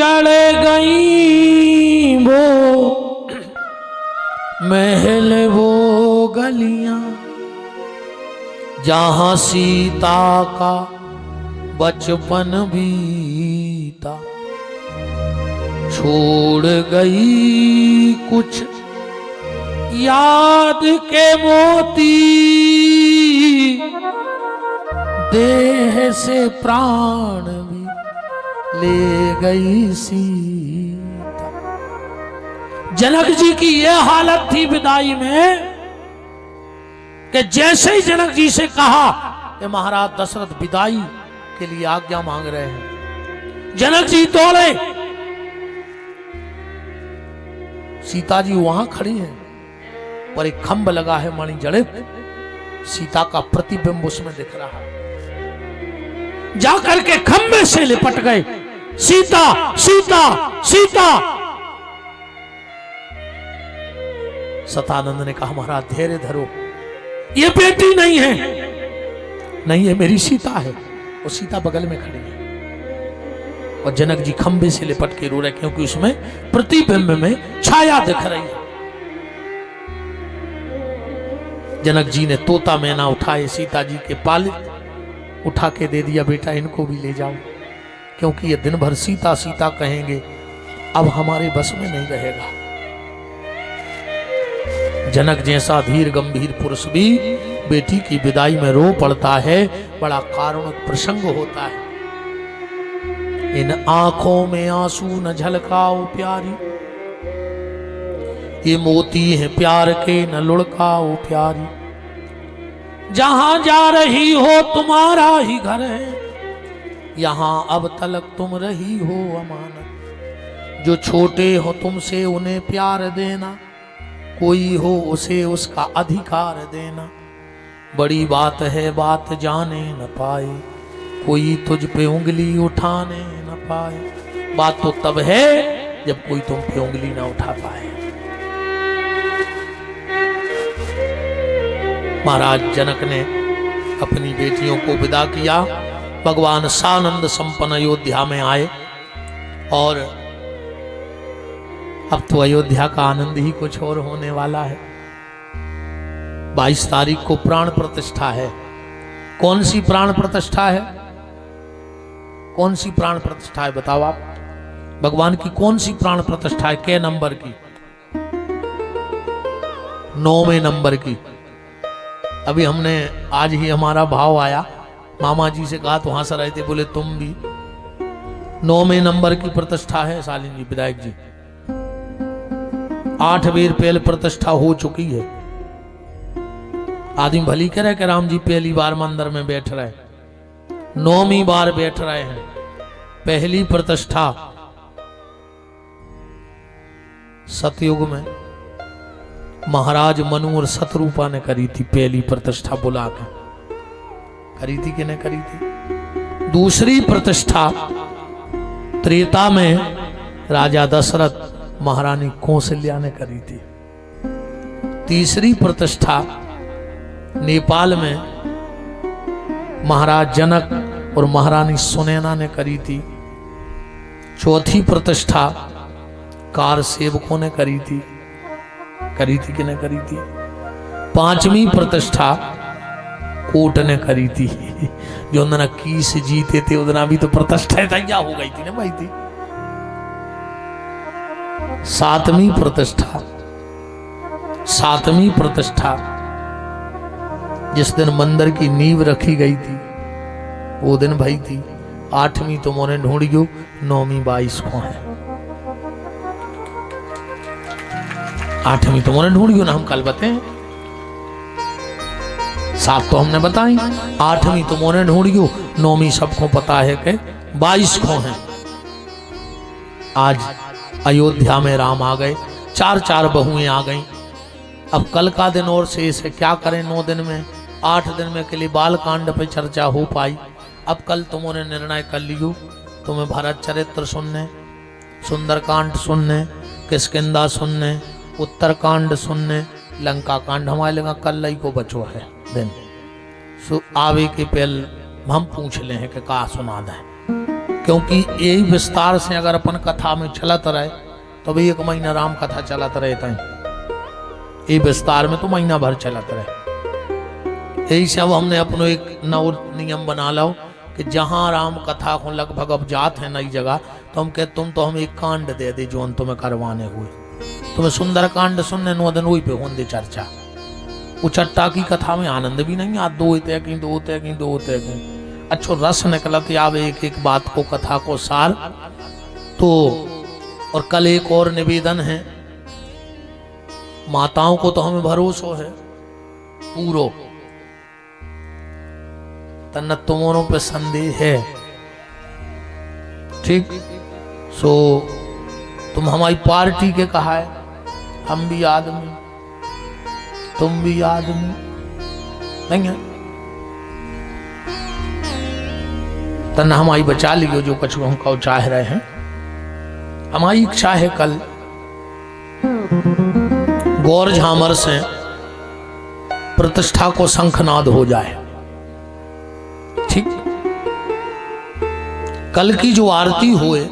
उजड़ गई वो महल वो गलियां जहां सीता का बचपन बीता। छोड़ गई कुछ याद के मोती देह से प्राण भी ले गई सीता। जनक जी की यह हालत थी विदाई में कि जैसे ही जनक जी से कहा कि महाराज दशरथ विदाई के लिए आज्ञा मांग रहे हैं, जनक जी दौड़े। सीता जी वहां खड़ी हैं, पर एक खंभ लगा है मणि जड़ित, सीता का प्रतिबिंब उसमें दिख रहा है। जाकर के खंभे से लिपट गए, सीता सीता सीता। सतानंद ने कहा महाराज धैर्य धरो, ये बेटी नहीं है, नहीं है मेरी सीता है। और सीता बगल में खड़ी है और जनक जी खंभे से लिपट के रो रहे, क्योंकि उसमें प्रतिबिंब में छाया दिख रही है। जनक जी ने तोता मैना उठाए, सीता जी के पालित उठा के दे दिया, बेटा इनको भी ले जाओ, क्योंकि ये दिन भर सीता सीता कहेंगे, अब हमारे बस में नहीं रहेगा। जनक जैसा धीर गंभीर पुरुष भी बेटी की विदाई में रो पड़ता है, बड़ा कारुणिक प्रसंग होता है। इन आंखों में आंसू न झलकाओ प्यारी, ये मोती है प्यार के न लुढ़काओ प्यारी। जहां जा रही हो तुम्हारा ही घर है, यहां अब तलक तुम रही हो अमानत। जो छोटे हो तुमसे उन्हें प्यार देना, कोई हो उसे उसका अधिकार देना। बड़ी बात है बात जाने न पाए, कोई तुझ पे उंगली उठाने न पाए। बात तो तब है जब कोई तुम पे उंगली ना उठा पाए। महाराज जनक ने अपनी बेटियों को विदा किया, भगवान सानंद संपन्न अयोध्या में आए। और अब तो अयोध्या का आनंद ही कुछ और होने वाला है। 22 तारीख को प्राण प्रतिष्ठा है। कौन सी प्राण प्रतिष्ठा है? कौन सी प्राण प्रतिष्ठा है बताओ आप? भगवान की कौन सी प्राण प्रतिष्ठा है? के नंबर की? 9वें नंबर की। अभी हमने आज ही हमारा भाव आया, मामा जी से कहा तो हंस रहे थे, बोले तुम भी 9वें नंबर की प्रतिष्ठा है शालीन जी, विधायक जी। 8 बेर पहले प्रतिष्ठा हो चुकी है। आदमी भली कह रहे कि राम जी पहली बार मंदिर में बैठ रहे, 9वीं बार बैठ रहे हैं। पहली प्रतिष्ठा सतयुग में महाराज मनु और शत्रुपा ने करी थी, पहली प्रतिष्ठा बुला के करी थी कि नहीं करी थी। दूसरी प्रतिष्ठा त्रेता में राजा दशरथ महारानी कौशल्या ने करी थी। तीसरी प्रतिष्ठा नेपाल में महाराज जनक और महारानी सुनैना ने करी थी। चौथी प्रतिष्ठा कार सेवकों ने करी थी कि नहीं करी थी। 5वीं प्रतिष्ठा कोट ने करी थी। जो ना किस जीते थे उतना भी तो प्रतिष्ठा तैयार हो गई थी ना भाई थी। 7वीं प्रतिष्ठा जिस दिन मंदिर की नींव रखी गई थी वो दिन भाई थी। 8वीं तो मोने ढूंढियो, 9वीं 22 को है। 8वीं तो मोने ढूंढियो ना, हम कल बताएं। 7 तो हमने बताई, 8वीं तो मोने ढूंढियो, 9वीं सबको पता है कि 22 को है। आज अयोध्या में राम आ गए, 4 बहुएं आ गई। अब कल का दिन और शेष है, क्या करें 9 दिन में, 8 दिन में के लिए बाल कांड पे चर्चा हो पाई। अब कल तुमने निर्णय कर लियो, तुम्हें भरत चरित्र सुनने, सुंदरकांड सुनने, किष्किंधा सुनने, उत्तरकांड सुनने, लंका कांड हमारे लगा कल ही को बचो है दिन। आवे के पहले हम पूछ ले हैं कि का सुना दें। क्योंकि यही विस्तार से अगर अपन कथा में चलत रहे तो भी 1 महीना राम कथा चलत रहे तय, ये विस्तार में तो महीना भर चलत रहे। यही से अब हमने अपनो एक नव नियम बना लो कि जहाँ राम कथा को लगभग अब जात है नई जगह, तो हम कहते तुम तो हम एक कांड दे दे जो तुम्हें करवाने हुए, तुम्हें सुंदर कांड सुनने नो दिन वही पे होंगे चर्चा। उचट्टा की कथा में आनंद भी नहीं आ, दो होते कि अच्छो रस निकलत आवे एक एक बात को, कथा को सार। तो और कल एक और निवेदन है, माताओं को तो हमें भरोसा है पूरो, तन तुमों पे संदेह है, ठीक। सो तुम हमारी पार्टी के कहा है, हम भी आदमी तुम भी आदमी नहीं है, तन हमारी बचा लियो जो कछु हम को चाह रहे हैं। हमारी इच्छा है कल गौर झामर से प्रतिष्ठा को शंखनाद हो जाए, ठीक। कल की जो आरती हुए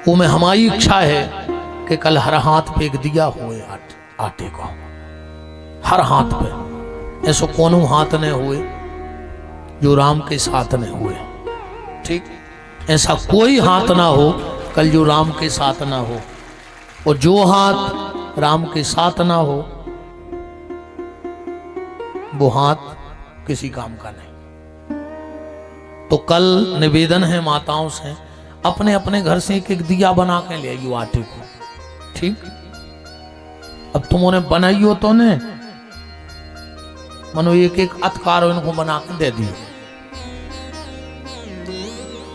वो में हमारी इच्छा है कि कल हर हाथ पे एक दिया हुए आटे को, हर हाथ पे, ऐसो कोनो हाथ ने हुए जो राम के साथ ने हुए, ठीक। ऐसा कोई हाथ ना हो कल जो राम के साथ ना हो, और जो हाथ राम के साथ ना हो वो हाथ किसी काम का नहीं। तो कल निवेदन है माताओं से, अपने अपने घर से एक एक दिया बना के ले आइयो आटे को, ठीक। अब तुमने बनाई हो तो ने मनो एक एक अतकार इनको बना के दे दियो,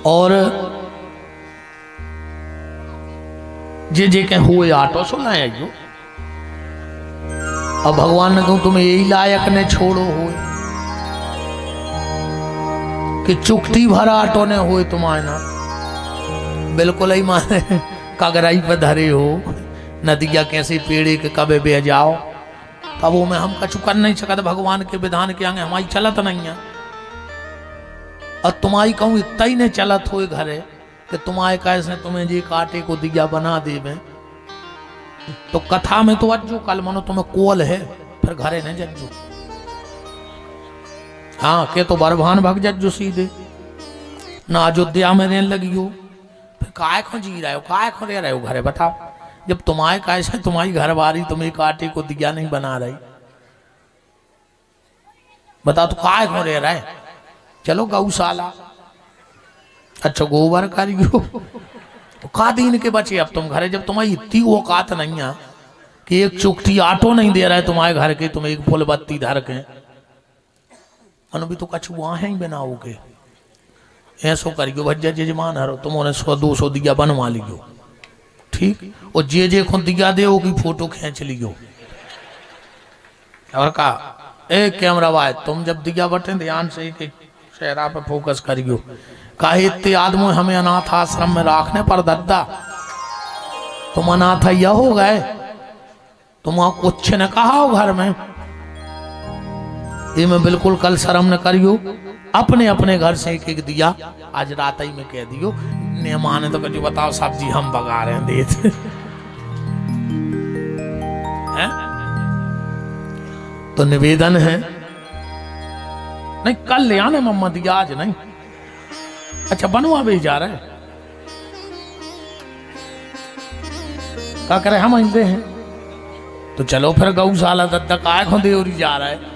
और जे के हुए आटो सो लाए आइयो। अब भगवान ने कहूं तुम्हें यही लायक ने छोड़ो हुए कि चुकटी भरा आटो ने हुए तुम्हारे ना, बिल्कुल ही माने कगराई पे धरे हो, नदिया कैसे पेड़े के कबे बह जाओ, तब वो में हम कछु कर नहीं सकते, भगवान के विधान के आगे हमारी चलत नहीं है। और तुम्हारी कहूँ इतना ही नहीं चलत हो घरे कि तुम्हारे कैसे तुम्हें जी काटे को दिया बना देवे, तो कथा में तो अज्जो कल मनो तुम्हें कोल है, फिर घरे नहीं जज्जो, हाँ के तो बरभान भग जज्जो सीधे ना अयोध्या में रहने लगी हो, फिर काय खो जी रहे हो, काय खो रह रहे हो घरे, बताओ। जब तुम्हारे कैसे तुम्हारी घरवारी तुम्हें काटे को दिया नहीं बना रही, बताओ तो काय खो रह रहा है। चलो गौशाला, अच्छा गोबर करियो, का दिन के बचे अब तुम घरे, जब तुम्हारी इतनी औकात नहीं है कि एक चुकटी आटो नहीं दे रहा है तुम्हारे घर के, तुम एक फुल बत्ती धर के अनु भी तो कछु वहां ही बनाओगे, ऐसो करियो भज्जा जजमान हरो, तुमने 100-200 दिया बनवा लियो, ठीक। और जे खुद दिया दे की फोटो खींच लियो, और कहा ए कैमरा वाय तुम जब दिया बटे ध्यान से एक चेहरा पे फोकस करियो, काहे इतने आदमी हमें अनाथ आश्रम में रखने पर दद्दा, तुम अनाथ यह हो गए, तुम कुछ न कहा हो घर में, ये मैं बिल्कुल कल शर्म न करियो, अपने अपने घर से एक एक दिया आज रात ही में कह दियो, मेहमान है तो कभी बताओ सब्जी हम बगा रहे हैं देते हैं? तो निवेदन है नहीं कल ले आने मम्मा दिया, आज नहीं, अच्छा बनवा भी जा रहे क्या करे हम आते हैं, तो चलो फिर गौशाला दत्ता काय खो देवरी जा रहा है,